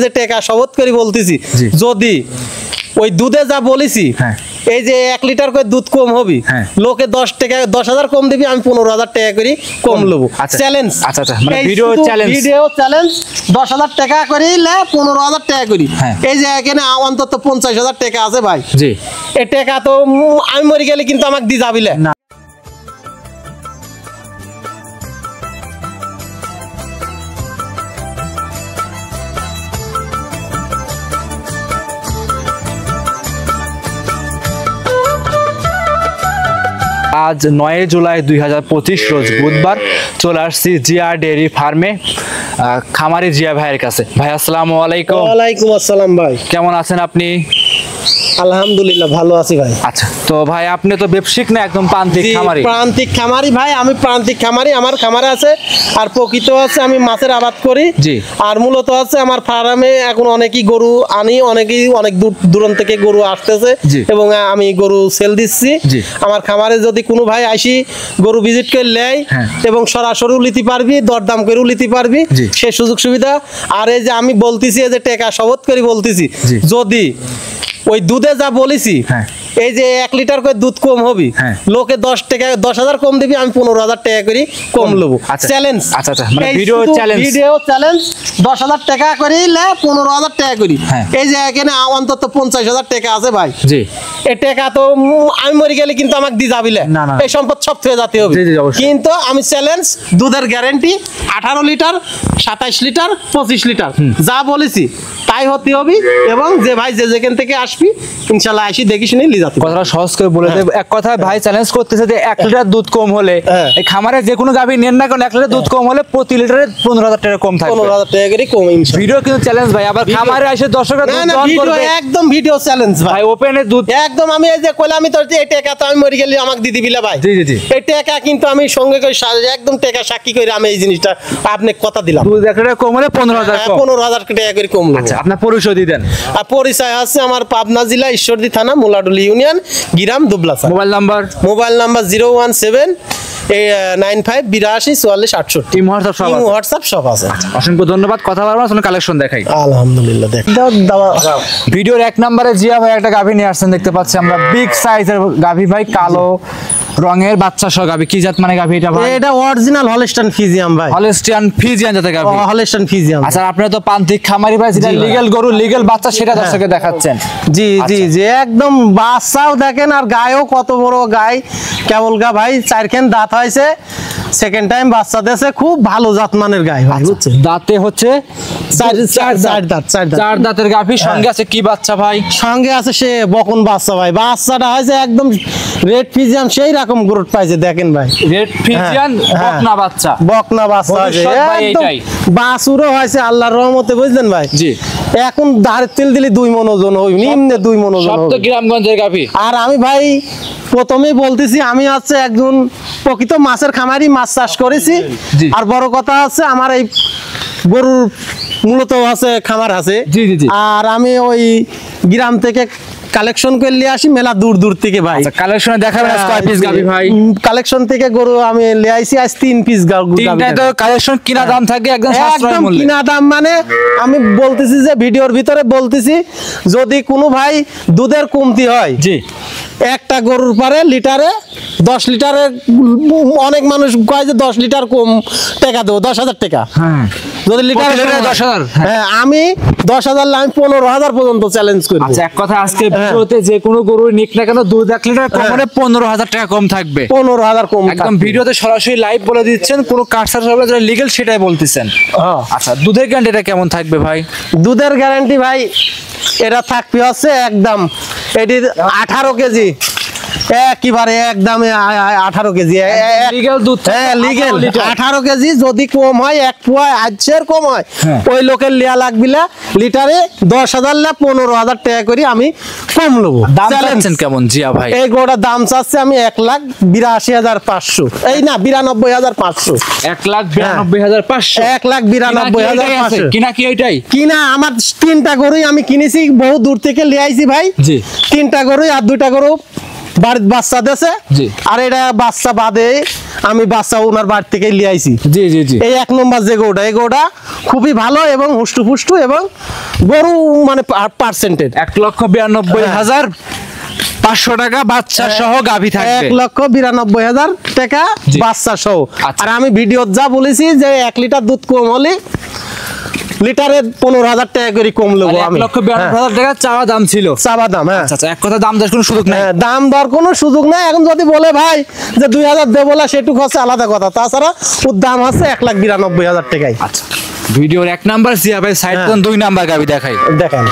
যে টাকা শপথ করে বলতেছি যদি ওই দুধে যা বলেছি এই যে 1 লিটার করে দুধ কম হবে লোকে 10 টাকা 10,000 কম দিবি আমি 15,000 টাকা করে কম লব চ্যালেঞ্জ। আচ্ছা আচ্ছা মানে ভিডিও চ্যালেঞ্জ 10,000 টাকা করে লে 15,000 টাকা করি এই যে এখানে অন্তত 50,000 টাকা আছে ভাই জি এই টাকা তো আমি মরে গেলে কিন্তু আমাকে দি যাবিলে না। आज 9 जुलाई 2025 रोज बुधवार चले आसছি জিয়া ডেয়ারি ফার্মে খামারি জিয়া ভাইয়ের কাছে। ভাই আসসালামু আলাইকুম। ওয়ালাইকুম আসসালাম ভাই, কেমন আছেন আপনি? আলহামদুলিল্লাহ ভালো আছি ভাই। আচ্ছা তো ভাই আপনি তো ব্যবসায়িক না একদম প্রান্তিক খামারি? প্রান্তিক খামারি ভাই, আমি প্রান্তিক খামারি, আমার খামারে আছে আর প্রকৃত আছে আমি মাছের আবাদ করি জি। আর মূলত আছে আমার ফার্মে এখন অনেকই গরু আনি, অনেকেই অনেক দূর থেকে গরু আসতেছে এবং আমি গরু সেল দিচ্ছি। আমার খামারে যদি কোনো ভাই আসি গরু ভিজিট করে নেয় এবং সরাসরি লিতে পারবি, দরদাম করে লিতে পারবি, সে সুযোগ সুবিধা। আর এই যে আমি বলতেছি যে টাকা শপথ করে বলতেছি যদি ওই দুধে যা বলেছি এই যে 1 লিটার করে দুধ কম হবে লোকে 10 টাকা 10,000 কম দিবি আমি 15,000 টাকা করে কম লব চ্যালেঞ্জ। আচ্ছা আচ্ছা মানে ভিডিও চ্যালেঞ্জ 10,000 টাকা করে লে 15,000 টাকা করি এই যে এখানে অন্তত 50,000 টাকা আছে ভাই জি এই টাকা তো আমি মরে গেলে কিন্তু আমাকে দি যাবিলে এই সম্পদ সব থেকে যেতে হবে কিন্তু আমি চ্যালেঞ্জ দুধের গ্যারান্টি 18 লিটার 27 লিটার 25 লিটার যা বলেছি তাই হতে হবে এবং যে ভাই যে যেখান থেকে আসবি ইনশাআল্লাহ আসি দেখি শুনে লি যাতে। কথাটা সহজ করে বলে দেব, এক কথায় ভাই চ্যালেঞ্জ করতেছে যে 1 লিটার দুধ কম হলে এই খামারে যে কোনো গাভী নেন না কারণ 1 লিটার দুধ কম হলে প্রতি লিটারে 15,000 টাকা কম থাকবে, 15,000 টাকা করে কম ইনশাআল্লাহ। ভিডিও কিন্তু চ্যালেঞ্জ ভাই, আবার খামারে এসে দর্শকরা দুধ দহন করবে একদম ভিডিও চ্যালেঞ্জ ভাই ওপেনে দুধ একদম। আমি এই যে কইলাম আমি তো এই টাকা তো আমি মরে গেলে আমাকে দি দিবিলা ভাই জি জি জি এই টাকা কিন্তু আমি সঙ্গে করে একদম টাকা সাক্ষী করে আমি এই জিনিসটা আপনি কথা দিলাম দুধ 1 লিটার কম হলে 15,000 কম 15,000 টাকা করে কম। আচ্ছা আপনার পরিচয় দেন। আর পরিচয় আছে আমার পাবনা জেলা ঈশ্বরদী থানা মুলাডুলি ইউনিয়ন গ্রাম দুবলাসা। মোবাইল নাম্বার 017 95 82 44 68 ইমো হোয়াটসঅ্যাপ সব আছে। অসংখ্য ধন্যবাদ। কথা বলার জন্য কালেকশন দেখাই আলহামদুলিল্লাহ দেখ ভিডিওর 1 নম্বরে জিয়া ভাই একটা গাভী নিয়ে আসছেন দেখতে পাচ্ছি আমরা, বিগ সাইজের গাভী ভাই, কালো রঙের বাচ্চা সহ গাভী। কি জাত মানে গাভী এটা ভাই? এটা অরিজিনাল হলস্টাইন ফ্রিজিয়ান ভাই, হলস্টাইন ফ্রিজিয়ান জাতের গাভী, হলস্টাইন ফ্রিজিয়ান। আচ্ছা আপনারা তো প্রান্তিক খামারি ভাই, যেটা লিগ্যাল গরু লিগ্যাল বাচ্চা সেটা দর্শককে দেখাচ্ছেন জি জি জি একদম বাচ্চাও দেখেন আর গায়েও কত বড় গায়, কেবল গা ভাই 4খান দাঁত হয়েছে, সেকেন্ড টাইম বাচ্চা দেশে, খুব ভালো জাতমানের গায় ভাই বুঝছেন। দাঁতে হচ্ছে 4 দাঁতের গাভী, সঙ্গে আছে কি বাচ্চা ভাই? সঙ্গে আছে সে বকন বাচ্চা ভাই, বাচ্চাটা হয়েছে একদম রেড ফ্রিজিয়ান সেই রকম গ্রোথ পাইছে দেখেন ভাই, রেড ফ্রিজিয়ান বকনা বাচ্চা, বকনা বাচ্চা একদম বাছুরও হয়েছে আল্লাহর রহমতে বুঝলেন ভাই জি। এখন দাঁড়ের তেল দিলে 2 মণ ওজন হইবে, নিম্নে 2 মণ ওজন হবে, গ্রামগঞ্জের গাভী। আর আমি ভাই প্রথমেই বলতেছি আমি হচ্ছে একজন প্রকৃত মাছের খামারি, মাছ চাষ করেছি। আর বড় কথা আছে আমার এই গরুর মূলত আছে খামার আছে আর আমি ওই গ্রাম থেকে কালেকশন করে নিয়ে আসি মেলা দূর থেকে ভাই। কালেকশনে দেখাবেন আজ কয় পিস গাভী ভাই? কালেকশন থেকে গরু আমি নিয়ে আইছি আজ 3 পিস গাভী। তিনটা তো কালেকশন কিনা দাম থাকে একদম সাশ্রয়ী মূল্যে, কিনা দাম মানে আমি বলতেছি যে ভিডিওর ভিতরে বলতেছি যদি কোনো ভাই দুধের কমতি হয় জি, একটা গরুর পরে লিটারে 10 লিটারে অনেক মানুষ কয় যে 10 লিটার কম টাকা দেবো 10,000 টাকা যদি লিটারে 10,000 হ্যাঁ আমি 10,000 আমি 15,000 পর্যন্ত চ্যালেঞ্জ করি। আচ্ছা এক কথা আজকে ভিডিওতে যে কোনো গরু নিক না কেন দুধ 1 লিটার কম হলে 15,000 টাকা কম থাকবে, 15,000 কম একদম ভিডিওতে সরাসরি লাইভ বলে দিচ্ছেন, কোনো কাটছাড় হবে যেটা লিগ্যাল সেটাই বলতেছেন। আচ্ছা দুধের গ্যারান্টিটা কেমন থাকবে ভাই? দুধের গ্যারান্টি ভাই এটা থাকবে হচ্ছে একদম এটি 18 কেজি একেবারে একদম 18 কেজি লিগ্যাল দুধ, হ্যাঁ লিগ্যাল 18 কেজি, যদি কম হয় 1 পোয়া আজকের কম হয় ওই লোকের লিয়া লাগবে লিটারে 10,000 লা 15,000 টাকা করে আমি কম লবো। দাম চাচ্ছেন কেমন জিয়া ভাই? এই গোটার দাম চাচ্ছে আমি 1,82,500 এই না 92,500 1,92,500 1,92,500 কিনা কি এইটাই কিনা আমার 3টা গরুই আমি কিনেছি, বহু দূর থেকে লিয়ে আইছি ভাই জি। 3টা গরুই আর 2টা গরু বাড়ির বাচ্চা দেশে আর এটা বাচ্চা বাদে আমি বাচ্চা ওনার বাড়ি থেকে নিয়ে আইছি। জি জি জি। এই 1 নম্বর যে গরুটা, এই গরুটা খুবই ভালো এবং হুষ্টু এবং গরু মানে পার্সেন্টের 1,92,500 টাকা বাচ্চা সহ গাভী থাকবে। 1,92,500 টাকা বাচ্চা সহ। আর আমি ভিডিও যা বলেছি যে 1 লিটার দুধ কম হলে লিটারে 15,000 টাকা করে কম নেবো আমি। 1,92,500 টাকা চাওয়া দাম ছিল। চাওয়া দাম, হ্যাঁ। আচ্ছা, এক কথা দাম দর কোনো সুযোগ নাই। দাম দর কোনো সুযোগ নাই। এখন যদি বলে ভাই যে 2,000 দেবো না, সেটুকু হচ্ছে আলাদা কথা। তাছাড়া ওর দাম হচ্ছে 1,92,500 টাকায়। আচ্ছা, ভিডিওর 1 নাম্বার জিয়া ভাই সাইড কোন 2 নাম্বার গাভী দেখাই। দেখেন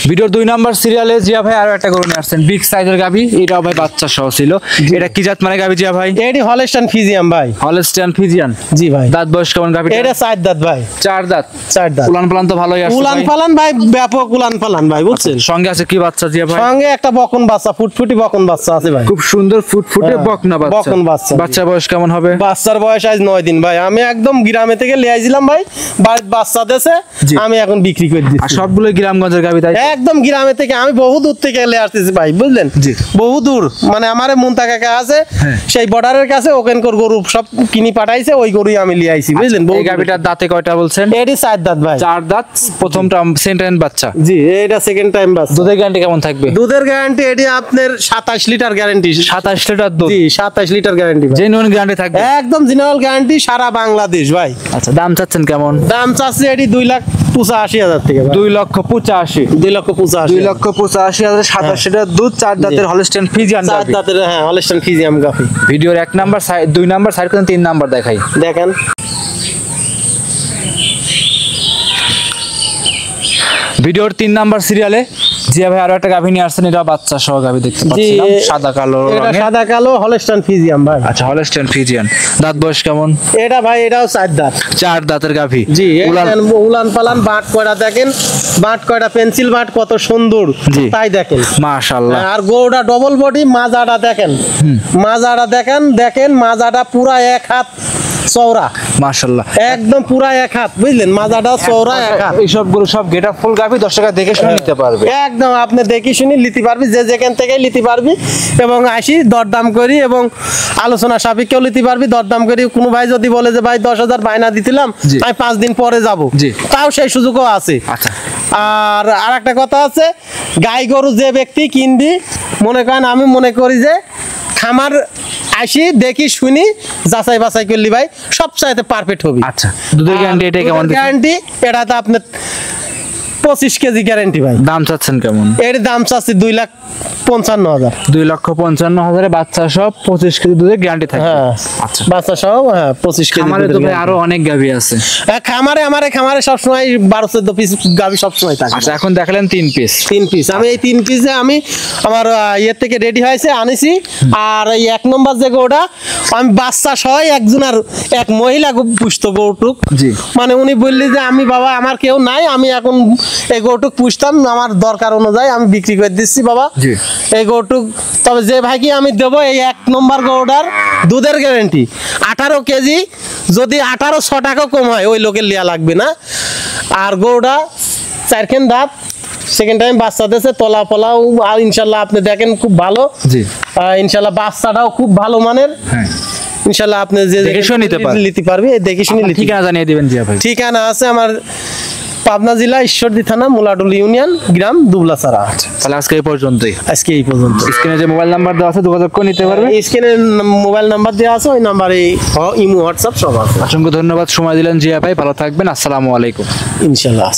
ভিডিওর 2 নাম্বার সিরিয়ালে জিয়া ভাই আরো একটা গরু নিয়ে আসছেন, বিগ সাইজের গাভী। এটাও ভাই বাচ্চা সহ ছিল। এটা কি জাত মানে গাভী জিয়া ভাই? এটি হলস্টাইন ফ্রিজিয়ান ভাই। হলস্টাইন ফ্রিজিয়ান, জি ভাই। দাঁত বয়স কেমন গাভী? এটা 4 দাঁত ভাই। 4 দাঁত। 4 দাঁত। উলান পালান তো ভালোই আছে। উলান পালান ভাই, ব্যাপক উলান পালান ভাই, বুঝছেন? সঙ্গে আছে কি বাচ্চা জিয়া ভাই? সঙ্গে একটা বকন বাচ্চা, ফুটফুটি বকন বাচ্চা আছে ভাই। খুব সুন্দর ফুটফুটে বকনা বাচ্চা। বকন বাচ্চা। বাচ্চা বয়স কেমন হবে? বাচ্চার বয়স আজ 9 দিন ভাই। আমি একদম গ্রামে থেকে নিয়ে আইছিলাম ভাই, বাড়ির বাচ্চা দেশে আমি এখন বিক্রি করে আর দিচ্ছি। সবগুলো গ্রামগঞ্জের গাভী তাই? একদম গ্রামে থেকে আমি বহু দূর থেকে নিয়ে আসতেছি ভাই, বুঝলেন? জি। বহু দূর, মানে আমার মুন্তা কাকা আছে সেই বর্ডারের কাছে, ওখানকার গরু সব কিনি পাঠাইছে, ওই গরুই আমি নিয়ে আইছি, বুঝলেন? এই গাভীটার দাঁতে কয়টা বলছেন? এটি 4 দাঁত ভাই। 4 দাঁত, প্রথমটা সেকেন্ড বাচ্চা। জি, এটা সেকেন্ড টাইম বাচ্চা। দুধের গ্যারান্টি কেমন থাকবে? দুধের গ্যারান্টি এটি আপনার 27 লিটার গ্যারান্টি। 27 লিটার দুধ? জি, 27 লিটার গ্যারান্টি ভাই। জেনুইন গ্যারান্টি থাকবে? একদম জেনারেল গ্যারান্টি সারা বাংলাদেশ ভাই। আচ্ছা, দাম চাচ্ছেন কেমন? দাম চাচ্ছি এটি 2,85,000 টাকা ভাই। 2,85,000। 2,85,000। 2,85,000 27 লিটার দুধ, 4 দাঁতের হলস্টাইন ফ্রিজিয়ান 4 গাভী। দাঁতের, হ্যাঁ, হলস্টাইন ফ্রিজিয়ান গাভী। ভিডিওর 1 নাম্বার 2 নাম্বার সাইড কোন 3 নাম্বার দেখাই। দেখেন ভিডিওর 3 নাম্বার সিরিয়ালে জিয়া ভাই আরো একটা গাভী নিয়ে আসছেন। এটা বাচ্চা সহ গাভী দেখতে পাচ্ছিলাম, সাদা কালো এটা রঙের। সাদা কালো হলস্টাইন ফ্রিজিয়ান ভাই। আচ্ছা, হলস্টাইন ফ্রিজিয়ান। দাঁত বয়স কেমন? এটা ভাই এটাও 4 দাঁত। 4 দাঁতের গাভী। জি, উলান পালান বাট কয়টা দেখেন, বাট কয়টা পেন্সিল বাট কত সুন্দর, তাই দেখেন মাশাআল্লাহ। আর গরুটা ডবল বডি, মাজাটা দেখেন, মাজাটা দেখেন মাজাটা পুরা 1 হাত চওড়া, মাশাআল্লাহ, একদম পুরা 1 হাত, বুঝলেন? মাজাটা চওড়া 1 হাত। এই সবগুলো সব গেটআপ ফুল গাভী, দর্শকরা দেখে শুনে নিতে পারবে। একদম আপনি দেখি শুনি নিতে পারবি, যে যেখান থেকে নিতে পারবি, এবং আসি দরদাম করি এবং আলোচনা সাপেক্ষেও নিতে পারবি। দরদাম করি, কোনো ভাই যদি বলে যে ভাই 10,000 বায়না দিছিলাম, আমি 5 দিন পরে যাব, তাও সেই সুযোগও আছে। আচ্ছা, আর আরেকটা কথা আছে, গাই গরু যে ব্যক্তি কিনবি, মনে করেন আমি মনে করি যে খামার আসি দেখি শুনি যাচাই বাছাই করলি ভাই সবচাইতে পারফেক্ট হবে। আচ্ছা, দুধের গ্যারান্টি এটা কেমন? গ্যারান্টি এটা তো আপনার 25 কেজি গ্যারান্টি ভাই। দাম চাচ্ছেন কেমন? এর দাম চাচ্ছি 2,55,000। 2,55,000 বাচ্চা সব 25 কেজি দুধের গ্যারান্টি থাকে। হ্যাঁ, আচ্ছা, বাচ্চা সহ, হ্যাঁ, 25 কেজি। খামারে তো ভাই আরো অনেক গাভী আছে। হ্যাঁ, খামারে সবসময় 12-14 পিস গাভী সবসময় থাকে। আচ্ছা, এখন দেখালেন 3 পিস। 3 পিস। আমি এই 3 পিসে আমি আমার ইয়ের থেকে রেডি হয়েছে আনিছি। আর এই 1 নম্বর যে গরুটা আমি বাচ্চা সহ একজনের, এক মহিলা পুষত গরুটুক। জি, মানে উনি বললি যে আমি বাবা আমার কেউ নাই, আমি এখন এই গরুটুক পুষতাম, আমার দরকার অনুযায়ী আমি বিক্রি করে দিচ্ছি বাবা এই গরুটুক। তবে যে ভাইকে আমি দেবো এই 1 নম্বর গরুটার দুধের গ্যারান্টি 18 কেজি, যদি 1800 টাকা কম হয় ওই লোকের লিয়া লাগবে না। আর গরুটা 4 দাঁত, সেকেন্ড টাইম বাচ্চা দিয়েছে, তলা পলাও, আর ইনশাল্লাহ আপনি দেখেন খুব ভালো। জি, ইনশাল্লাহ বাচ্চাটাও খুব ভালো মানের। ইনশাল্লাহ আপনি যে দেখে শুনে নিতে পারবে, দেখে শুনে নিতে। ঠিকানা জানিয়ে দিবেন জিয়া ভাই। ঠিকানা আছে আমার পাবনা জেলা ঈশ্বরদী থানা মুলাডুল ইউনিয়ন, গ্রাম দুবলাছড়া। তাহলে আজকে এই পর্যন্তই। এই পর্যন্ত। স্ক্রিনে যে মোবাইল নাম্বার দেওয়া আছে যোগাযোগ করে নিতে পারবে। স্ক্রিনে মোবাইল নাম্বার দেওয়া আছে, ওই নাম্বারে ইমো হোয়াটসঅ্যাপ সব আছে। অসংখ্য ধন্যবাদ সময় দিলেন জিয়া ভাই, ভালো থাকবেন। আসসালামু আলাইকুম। ইনশাআল্লাহ।